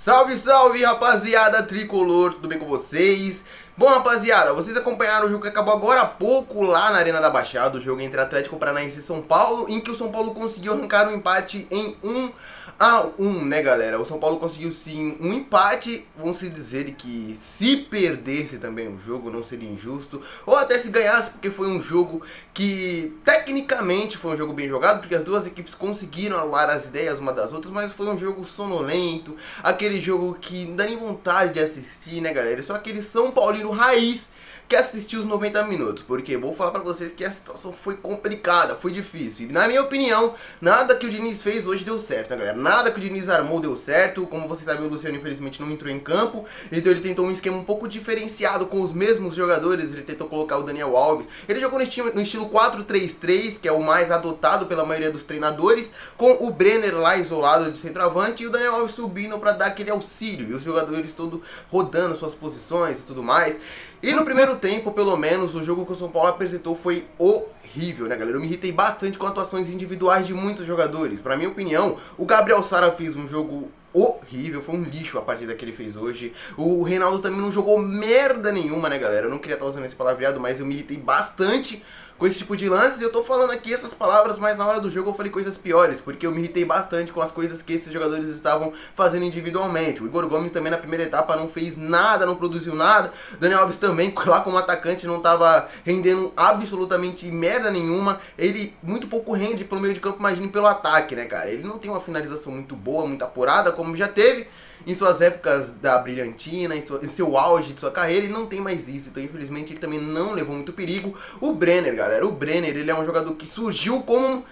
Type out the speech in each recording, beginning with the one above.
Salve, salve, rapaziada tricolor, tudo bem com vocês? Bom, rapaziada, vocês acompanharam o jogo que acabou agora há pouco lá na Arena da Baixada, o jogo entre Atlético Paranaense e São Paulo, em que o São Paulo conseguiu arrancar um empate em 1-1, né, galera? O São Paulo conseguiu sim um empate, vamos dizer que se perdesse também o jogo não seria injusto, ou até se ganhasse, porque foi um jogo que tecnicamente foi um jogo bem jogado, porque as duas equipes conseguiram alar as ideias uma das outras, mas foi um jogo sonolento, aquele jogo que não dá nem vontade de assistir, né, galera? Só aquele São Paulino raiz que assistiu os 90 minutos, porque vou falar pra vocês que a situação foi complicada, foi difícil, e na minha opinião, nada que o Diniz fez hoje deu certo, né, galera? Nada que o Diniz armou deu certo. Como vocês sabem, o Luciano infelizmente não entrou em campo, então ele tentou um esquema um pouco diferenciado com os mesmos jogadores. Ele tentou colocar o Daniel Alves, ele jogou no estilo 4-3-3, que é o mais adotado pela maioria dos treinadores, com o Brenner lá isolado de centroavante e o Daniel Alves subindo pra dar aquele auxílio, e os jogadores todos rodando suas posições e tudo mais. E no primeiro tempo, pelo menos, o jogo que o São Paulo apresentou foi horrível, né, galera? Eu me irritei bastante com atuações individuais de muitos jogadores. Pra minha opinião, o Gabriel Sara fez um jogo horrível, foi um lixo a partida que ele fez hoje. O Reinaldo também não jogou merda nenhuma, né, galera? Eu não queria estar usando esse palavreado, mas eu me irritei bastante com esse tipo de lances. Eu tô falando aqui essas palavras, mas na hora do jogo eu falei coisas piores, porque eu me irritei bastante com as coisas que esses jogadores estavam fazendo individualmente. O Igor Gomes também na primeira etapa não fez nada, não produziu nada. Daniel Alves também, lá como atacante, não tava rendendo absolutamente merda nenhuma. Ele muito pouco rende pelo meio de campo, imagine pelo ataque, né, cara? Ele não tem uma finalização muito boa, muito apurada, como já teve em suas épocas da brilhantina, em seu auge de sua carreira. Ele não tem mais isso, então infelizmente ele também não levou muito perigo. O Brenner, galera, o Brenner, ele é um jogador que surgiu como...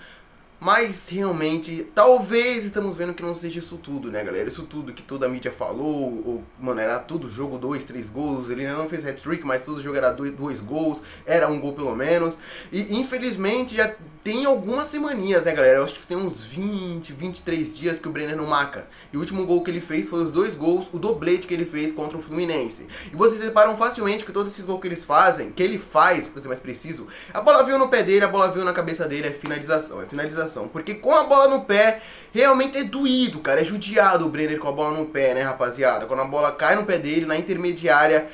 Mas realmente, talvez estamos vendo que não seja isso tudo, né, galera? Isso tudo que toda a mídia falou, mano, era tudo jogo 2, 3 gols. Ele ainda não fez hat-trick, mas todo jogo era 2 gols, era um gol pelo menos. E infelizmente já tem algumas semaninhas, né, galera? Eu acho que tem uns 20, 23 dias que o Brenner não marca. E o último gol que ele fez foi os 2 gols, o doblete que ele fez contra o Fluminense. E vocês reparam facilmente que todos esses gols que eles fazem, que ele faz, pra ser mais preciso, a bola veio no pé dele, a bola veio na cabeça dele, é finalização. Porque com a bola no pé, realmente é doído, cara. É judiado o Brenner com a bola no pé, né, rapaziada? Quando a bola cai no pé dele, na intermediária,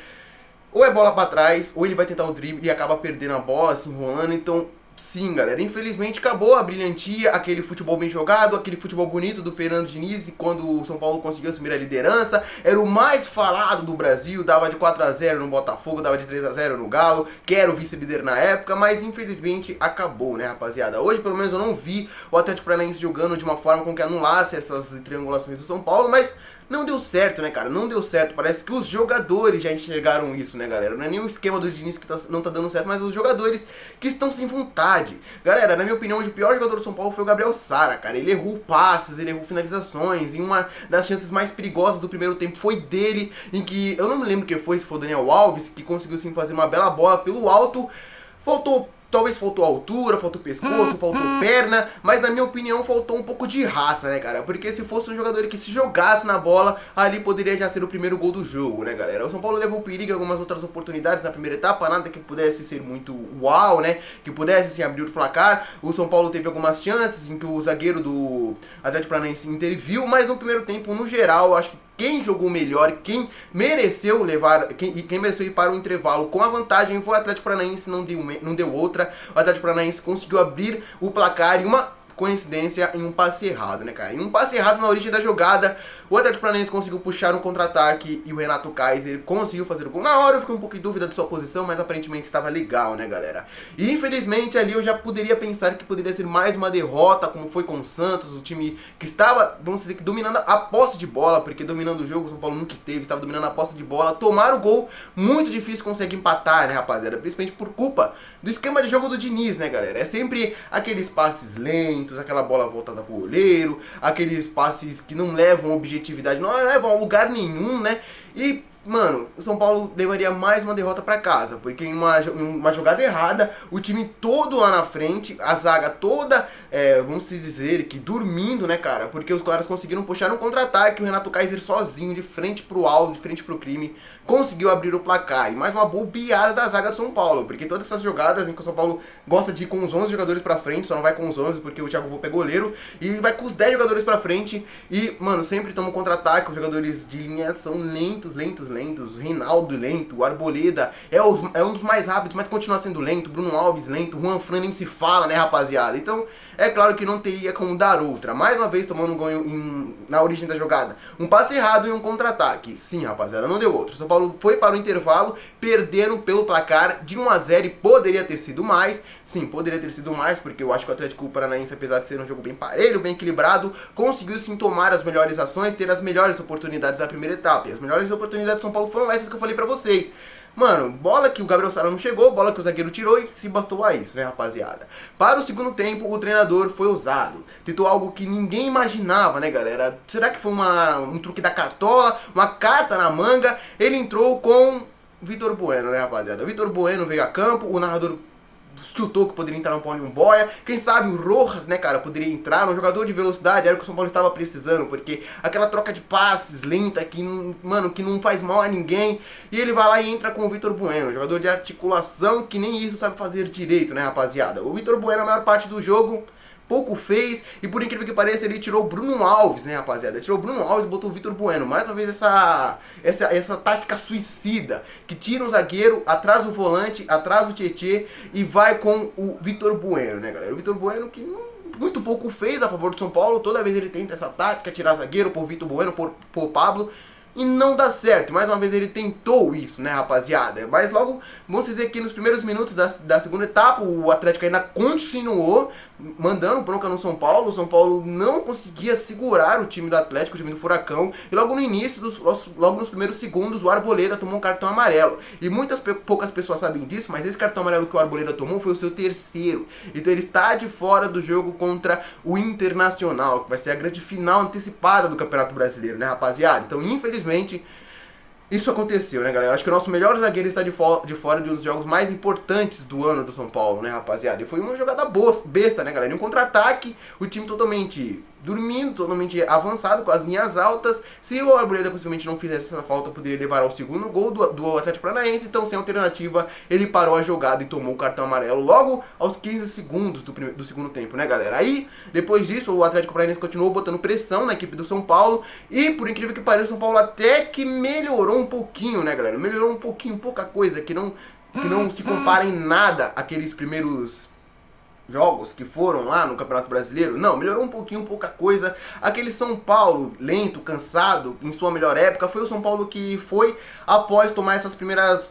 ou é bola pra trás, ou ele vai tentar o drible e acaba perdendo a bola, se enrolando. Então, sim, galera, infelizmente acabou a brilhantia, aquele futebol bem jogado, aquele futebol bonito do Fernando Diniz. E quando o São Paulo conseguiu assumir a liderança, era o mais falado do Brasil, dava de 4-0 no Botafogo, dava de 3-0 no Galo, que era o vice-líder na época. Mas infelizmente acabou, né, rapaziada? Hoje pelo menos eu não vi o Atlético Paranaense jogando de uma forma com que anulasse essas triangulações do São Paulo, mas não deu certo, né, cara? Não deu certo. Parece que os jogadores já enxergaram isso, né, galera? Não é nem o esquema do Diniz que não tá dando certo, mas os jogadores que estão sem vontade. Galera, na minha opinião, o pior jogador do São Paulo foi o Gabriel Sara, cara. Ele errou passes, ele errou finalizações. E uma das chances mais perigosas do primeiro tempo foi dele, em que, eu não me lembro quem foi, se foi o Daniel Alves, que conseguiu sim fazer uma bela bola pelo alto. Talvez faltou altura, faltou pescoço, faltou perna, mas na minha opinião faltou um pouco de raça, né, cara? Porque se fosse um jogador que se jogasse na bola, ali poderia já ser o primeiro gol do jogo, né, galera? O São Paulo levou perigo em algumas outras oportunidades na primeira etapa, nada que pudesse ser muito uau, né? Que pudesse se abrir o placar. O São Paulo teve algumas chances em que o zagueiro do Atlético Paranaense interviu, mas no primeiro tempo, no geral, eu acho que quem jogou melhor, quem mereceu quem mereceu ir para o intervalo com a vantagem foi o Atlético Paranaense, não deu outra. O Atlético Paranaense conseguiu abrir o placar e uma coincidência em um passe errado, né, cara? Em um passe errado na origem da jogada, o Atlético Paranaense conseguiu puxar um contra-ataque e o Renato Kaiser conseguiu fazer o gol. Na hora eu fiquei um pouco em dúvida de sua posição, mas aparentemente estava legal, né, galera? E infelizmente ali eu já poderia pensar que poderia ser mais uma derrota, como foi com o Santos, o time que estava, vamos dizer que dominando a posse de bola, porque dominando o jogo o São Paulo nunca estava dominando a posse de bola, tomar o gol, muito difícil conseguir empatar, né, rapaziada? Principalmente por culpa do esquema de jogo do Diniz, né, galera? É sempre aqueles passes lentos, aquela bola voltada pro goleiro, aqueles passes que não levam objetividade, não levam a lugar nenhum, né? E mano, o São Paulo levaria mais uma derrota pra casa, porque em uma jogada errada, o time todo lá na frente, a zaga toda, vamos dizer que dormindo, né, cara, porque os caras conseguiram puxar um contra-ataque, o Renato Kaiser sozinho, de frente pro alvo, de frente pro crime, conseguiu abrir o placar. E mais uma bobeada da zaga do São Paulo, porque todas essas jogadas em que o São Paulo gosta de ir com os 11 jogadores pra frente, só não vai com os 11 porque o Thiago Volpe é goleiro, e vai com os 10 jogadores pra frente, e, mano, sempre toma um contra-ataque, os jogadores de linha são lentos. O Reinaldo lento, o Arboleda é um dos mais rápidos, mas continua sendo lento, Bruno Alves lento, Juan Fran nem se fala, né, rapaziada? Então, é claro que não teria como dar outra. Mais uma vez tomando um gol na origem da jogada. Um passe errado e um contra-ataque. Sim, rapaziada, não deu outro. São Paulo foi para o intervalo, perdendo pelo placar de 1-0 e poderia ter sido mais. Sim, poderia ter sido mais, porque eu acho que o Atlético Paranaense, apesar de ser um jogo bem parelho, bem equilibrado, conseguiu sim tomar as melhores ações, ter as melhores oportunidades da primeira etapa. E as melhores oportunidades do São Paulo foram essas que eu falei pra vocês. Mano, bola que o Gabriel Sara não chegou, bola que o zagueiro tirou e se bastou a isso, né, rapaziada? Para o segundo tempo, o treinador foi ousado. Tentou algo que ninguém imaginava, né, galera? Será que foi um truque da cartola, uma carta na manga? Ele entrou com Vitor Bueno, né, rapaziada? Vitor Bueno veio a campo, o narrador chutou que poderia entrar no Paulinho Boia. Quem sabe o Rojas, né, cara, poderia entrar. Um jogador de velocidade, era o que o São Paulo estava precisando, porque aquela troca de passes lenta que, mano, que não faz mal a ninguém. E ele vai lá e entra com o Vitor Bueno, jogador de articulação que nem isso sabe fazer direito, né, rapaziada? O Vitor Bueno, a maior parte do jogo, pouco fez, e por incrível que pareça, ele tirou o Bruno Alves, né, rapaziada? Tirou o Bruno Alves e botou o Vitor Bueno. Mais uma vez essa tática suicida, que tira um zagueiro, atrasa o volante, atrasa o Tietê e vai com o Vitor Bueno, né, galera? O Vitor Bueno que muito pouco fez a favor do São Paulo. Toda vez ele tenta essa tática, tirar zagueiro por Vitor Bueno, por Pablo, e não dá certo. Mais uma vez ele tentou isso, né, rapaziada? Mas logo, vamos dizer que nos primeiros minutos da segunda etapa, o Atlético ainda continuou mandando bronca no São Paulo. O São Paulo não conseguia segurar o time do Atlético, o time do Furacão. E logo no início, logo nos primeiros segundos, o Arboleda tomou um cartão amarelo. E poucas pessoas sabem disso, mas esse cartão amarelo que o Arboleda tomou foi o seu terceiro. Então ele está de fora do jogo contra o Internacional, que vai ser a grande final antecipada do Campeonato Brasileiro, né, rapaziada? Então, infelizmente, isso aconteceu, né, galera? Eu acho que o nosso melhor zagueiro está de fora de um dos jogos mais importantes do ano do São Paulo, né, rapaziada? E foi uma jogada besta, né, galera? Em um contra-ataque, o time totalmente dormindo, totalmente avançado, com as linhas altas. Se o Arboleda possivelmente não fizesse essa falta, poderia levar ao segundo gol do Atlético Paranaense. Então, sem alternativa, ele parou a jogada e tomou o cartão amarelo logo aos 15 segundos do segundo tempo, né, galera? Aí, depois disso, o Atlético Paranaense continuou botando pressão na equipe do São Paulo. E, por incrível que pareça, o São Paulo até que melhorou um pouquinho, né, galera? Melhorou um pouquinho, pouca coisa, que não se compara em nada àqueles primeiros jogos que foram lá no Campeonato Brasileiro. Não, melhorou um pouquinho, pouca coisa. Aquele São Paulo lento, cansado, em sua melhor época, foi o São Paulo que foi após tomar essas primeiras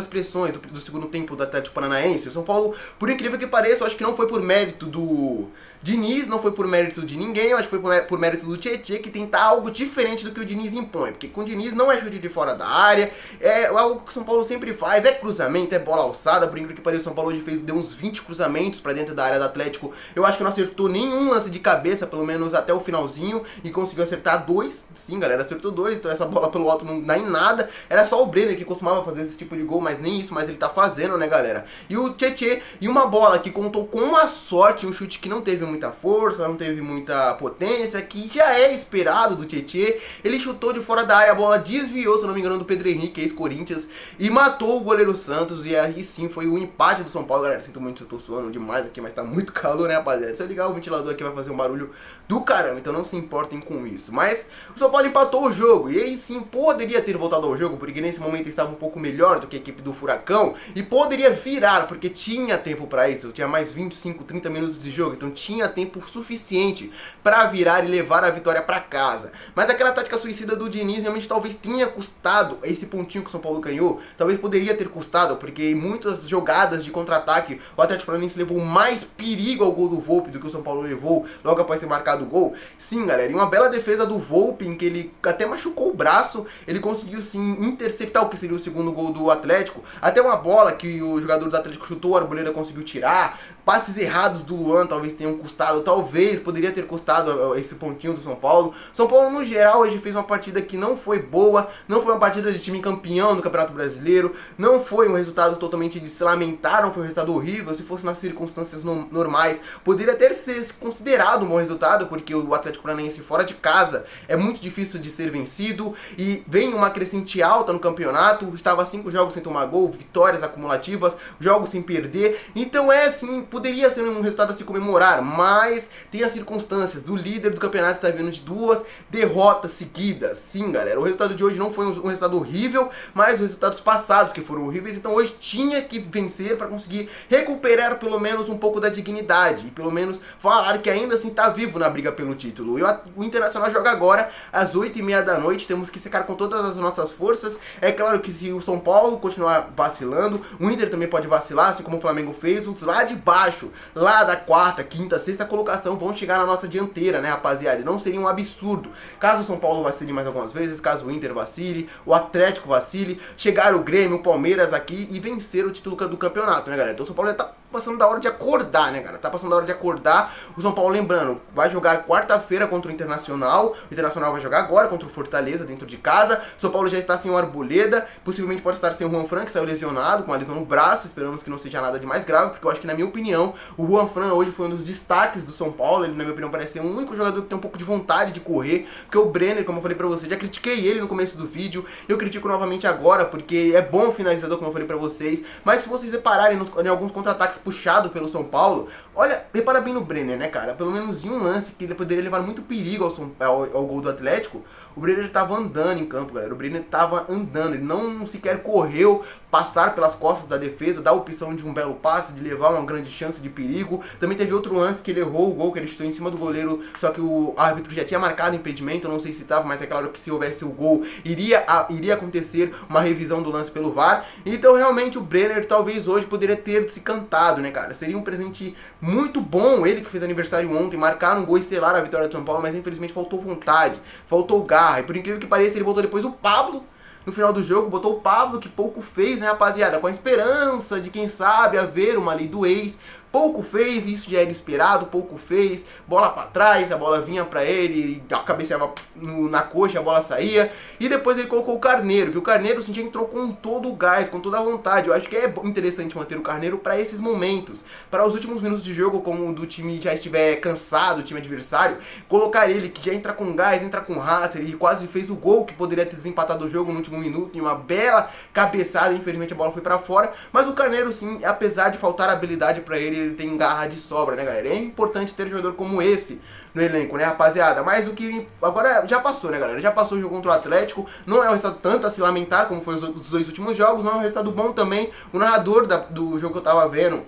pressões do segundo tempo do Atlético Paranaense. O São Paulo, por incrível que pareça, eu acho que não foi por mérito do Diniz, não foi por mérito de ninguém, eu acho que foi por mérito do Tietê, que tenta algo diferente do que o Diniz impõe, porque com o Diniz não é chute de fora da área, é algo que o São Paulo sempre faz, é cruzamento, é bola alçada. Por incrível que pareça, o São Paulo hoje deu uns 20 cruzamentos pra dentro da área do Atlético. Eu acho que não acertou nenhum lance de cabeça, pelo menos até o finalzinho, e conseguiu acertar 2, sim, galera, acertou 2, então essa bola pelo alto não dá em nada. Era só o Brenner que costumava fazer esse tipo de gol, mas nem isso mais ele tá fazendo, né, galera? E o Tietê, e uma bola que contou com uma sorte, um chute que não teve muita força, não teve muita potência, que já é esperado do Tietê. Ele chutou de fora da área, a bola desviou, se eu não me engano, do Pedro Henrique, ex-Corinthians, e matou o goleiro Santos. E aí sim foi o empate do São Paulo. Galera, sinto muito, eu tô suando demais aqui, mas tá muito calor, né, rapaziada? Se eu ligar o ventilador aqui vai fazer um barulho do caramba, então não se importem com isso. Mas o São Paulo empatou o jogo, e aí sim poderia ter voltado ao jogo, porque nesse momento estava um pouco melhor do que a equipe do Furacão, e poderia virar, porque tinha tempo pra isso. Tinha mais 25, 30 minutos de jogo, então tinha tempo suficiente para virar e levar a vitória para casa. Mas aquela tática suicida do Diniz realmente talvez tenha custado esse pontinho que o São Paulo ganhou. Talvez poderia ter custado, porque em muitas jogadas de contra-ataque o Atlético Paranaense levou mais perigo ao gol do Volpe do que o São Paulo levou logo após ter marcado o gol. Sim, galera, e uma bela defesa do Volpe, em que ele até machucou o braço, ele conseguiu sim interceptar o que seria o segundo gol do Atlético. Até uma bola que o jogador do Atlético chutou, o Arboleda conseguiu tirar. Passes errados do Luan talvez tenham custado, talvez poderia ter custado esse pontinho do São Paulo. São Paulo, no geral, hoje fez uma partida que não foi boa, não foi uma partida de time campeão do Campeonato Brasileiro, não foi um resultado totalmente de se lamentar, não foi um resultado horrível. Se fosse nas circunstâncias normais, poderia até ser considerado um bom resultado, porque o Atlético Paranaense fora de casa é muito difícil de ser vencido e vem uma crescente alta no campeonato, estava 5 jogos sem tomar gol, vitórias acumulativas, jogos sem perder, então assim, poderia ser um resultado a se comemorar, mas tem as circunstâncias do líder do campeonato está vindo de 2 derrotas seguidas. Sim, galera, o resultado de hoje não foi um resultado horrível, mas os resultados passados que foram horríveis, então hoje tinha que vencer para conseguir recuperar pelo menos um pouco da dignidade, e pelo menos falar que ainda assim está vivo na briga pelo título. E o Internacional joga agora às 8h30 da noite, temos que secar com todas as nossas forças. É claro que se o São Paulo continuar vacilando, o Inter também pode vacilar, assim como o Flamengo fez. Os lá de baixo, lá da quarta, quinta, sexta colocação vão chegar na nossa dianteira, né, rapaziada? E não seria um absurdo caso o São Paulo vacile mais algumas vezes, caso o Inter vacile, o Atlético vacile, chegar o Grêmio, o Palmeiras aqui e vencer o título do campeonato, né, galera? Então o São Paulo já tá passando da hora de acordar, né, cara? Tá passando da hora de acordar. O São Paulo, lembrando, vai jogar quarta-feira contra o Internacional. O Internacional vai jogar agora contra o Fortaleza, dentro de casa. O São Paulo já está sem o Arboleda. Possivelmente pode estar sem o Juan Fran, que saiu lesionado, com uma lesão no braço. Esperamos que não seja nada de mais grave, porque eu acho que, na minha opinião, o Juan Fran hoje foi um dos destaques do São Paulo. Ele, na minha opinião, parece ser o único jogador que tem um pouco de vontade de correr. Porque o Brenner, como eu falei pra você, já critiquei ele no começo do vídeo. Eu critico novamente agora, porque é bom finalizador, como eu falei pra vocês. Mas se vocês repararem em alguns contra-ataques puxado pelo São Paulo, olha, repara bem no Brenner, né, cara? Pelo menos em um lance que ele poderia levar muito perigo ao gol do Atlético, o Brenner estava andando em campo, galera. O Brenner estava andando, ele não sequer correu passar pelas costas da defesa, dar a opção de um belo passe, de levar uma grande chance de perigo. Também teve outro lance que ele errou o gol, que ele chutou em cima do goleiro, só que o árbitro já tinha marcado impedimento, eu não sei se estava, mas é claro que se houvesse o gol, iria acontecer uma revisão do lance pelo VAR. Então realmente o Brenner talvez hoje poderia ter se cantado, né, cara? Seria um presente muito bom, ele que fez aniversário ontem, marcar um gol estelar a vitória do São Paulo, mas infelizmente faltou vontade, faltou garra. E por incrível que pareça, ele botou depois o Pablo no final do jogo, botou o Pablo, que pouco fez, né, rapaziada? Com a esperança de, quem sabe, haver uma lei do ex. Pouco fez, isso já era esperado, pouco fez, bola pra trás, a bola vinha pra ele, cabeceava na coxa, a bola saía, e depois ele colocou o Carneiro, que o Carneiro assim, já entrou com todo o gás, com toda a vontade. Eu acho que é interessante manter o Carneiro para esses momentos, para os últimos minutos de jogo, como o do time já estiver cansado, o time adversário, colocar ele, que já entra com gás, entra com raça, ele quase fez o gol que poderia ter desempatado o jogo no último minuto, em uma bela cabeçada, infelizmente a bola foi pra fora, mas o Carneiro sim, apesar de faltar habilidade pra ele tem garra de sobra, né, galera? É importante ter um jogador como esse no elenco, né, rapaziada? Mas o que agora já passou, né, galera? Já passou o jogo contra o Atlético, não é um resultado tanto a se lamentar como foi os 2 últimos jogos, não é um resultado bom também. O narrador do jogo que eu tava vendo,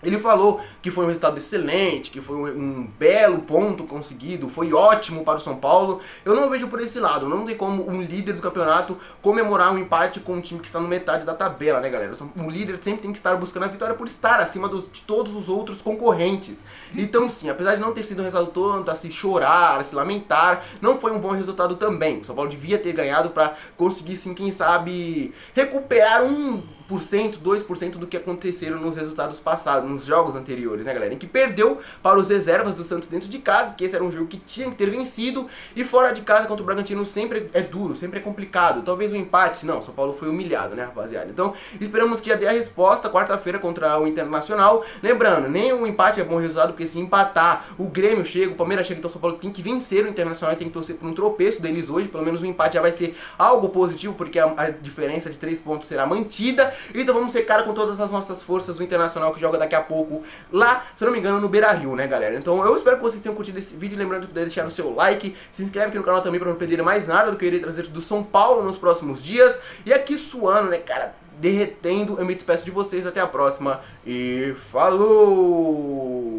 ele falou que foi um resultado excelente, que foi um belo ponto conseguido, foi ótimo para o São Paulo. Eu não vejo por esse lado, não tem como um líder do campeonato comemorar um empate com um time que está no metade da tabela, né, galera? Um líder sempre tem que estar buscando a vitória por estar acima de todos os outros concorrentes. Então sim, apesar de não ter sido um resultado tanto a se chorar, a se lamentar, não foi um bom resultado também. O São Paulo devia ter ganhado para conseguir sim, quem sabe, recuperar 1%, 2% do que aconteceram nos resultados passados, nos jogos anteriores, né, galera? Em que perdeu para os reservas do Santos dentro de casa, que esse era um jogo que tinha que ter vencido, e fora de casa contra o Bragantino sempre é duro, sempre é complicado. Talvez o empate, não, São Paulo foi humilhado, né, rapaziada? Então, esperamos que já dê a resposta quarta-feira contra o Internacional. Lembrando, nem o empate é bom resultado, porque se empatar, o Grêmio chega, o Palmeiras chega, então o São Paulo tem que vencer o Internacional e tem que torcer por um tropeço deles hoje. Pelo menos o empate já vai ser algo positivo, porque a diferença de 3 pontos será mantida. Então vamos secar com todas as nossas forças o Internacional, que joga daqui a pouco lá, se eu não me engano, no Beira-Rio, né, galera? Então eu espero que vocês tenham curtido esse vídeo, lembrando de deixar o seu like, se inscreve aqui no canal também para não perder mais nada do que eu irei trazer do São Paulo nos próximos dias. E aqui suando, né, cara, derretendo, eu me despeço de vocês, até a próxima e falou!